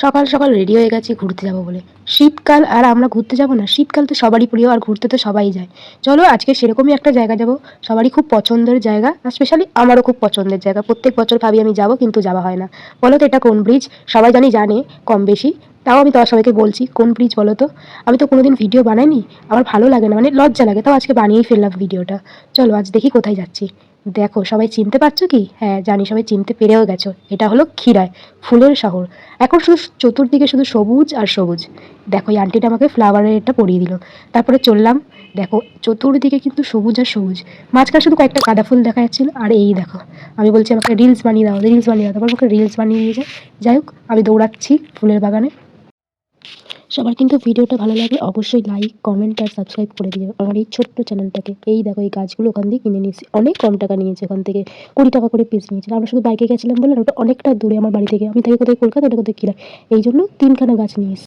সকাল সকাল রেডি হয়ে গেছি ঘুরতে যাব বলে। শীতকাল আর আমরা ঘুরতে যাব না? শীতকাল তো সবারই প্রিয়, আর ঘুরতে তো সবাই যায়। চলো আজকে সেরকমই একটা জায়গা যাব, সবারই খুব পছন্দের জায়গা, আর স্পেশালি আমারও খুব পছন্দের জায়গা। প্রত্যেক বছর ভাবি আমি যাব, কিন্তু যাওয়া হয় না। বলো তো এটা কোন ব্রিজ? সবাই জানে কম বেশি। তাও আমি সবাইকে বলছি কোন ব্রিজ বলো তো। আমি তো কোনোদিন ভিডিও বানাইনি, আমার ভালো লাগে না, মানে লজ্জা লাগে, তাও আজকে বানিয়েই ফেললাম ভিডিওটা। চলো আজ দেখি কোথায় যাচ্ছি। দেখো সবাই চিনতে পারছো কি? হ্যাঁ জানি, সবাই চিনতে পেরেও গেছো। এটা হলো ক্ষীরাই, ফুলের শহর। এখন শুধু চতুর্দিকে শুধু সবুজ আর সবুজ। দেখো এই আন্টিটা আমাকে ফ্লাওয়ারের এটা পরিয়ে দিল। তারপরে চললাম। দেখো চতুর্দিকে কিন্তু সবুজ আর সবুজ, মাঝখানে শুধু কয়েকটা গাঁদা ফুল দেখা যাচ্ছিল। আর এই দেখো, আমি বলছি আমাকে রিলস বানিয়ে দাও, রিলস বানিয়ে দাও, তারপর আমাকে রিলস বানিয়ে দিয়ে যায়। যাই হোক, আমি দৌড়াচ্ছি ফুলের বাগানে। সবার কিন্তু ভিডিওটা ভালো লাগলে অবশ্যই লাইক কমেন্ট আর সাবস্ক্রাইব করে দিও আমার এই ছোট্ট চ্যানেলটাকে। এই দেখো এই গাছগুলো ওখান দিয়ে কিনে নিয়েছি, অনেক কম টাকা নিয়েছে, ওখান থেকে 20 টাকা করে পিস নিয়েছে। আমরা শুধু বাইকে গেছিলাম বলে, ওটা অনেকটা দূরে আমার বাড়ি থেকে, আমি থাকি কোথায় কলকাতা, ওটা কোথায় কিনা, এই জন্য 3খানা গাছ নিয়েছি।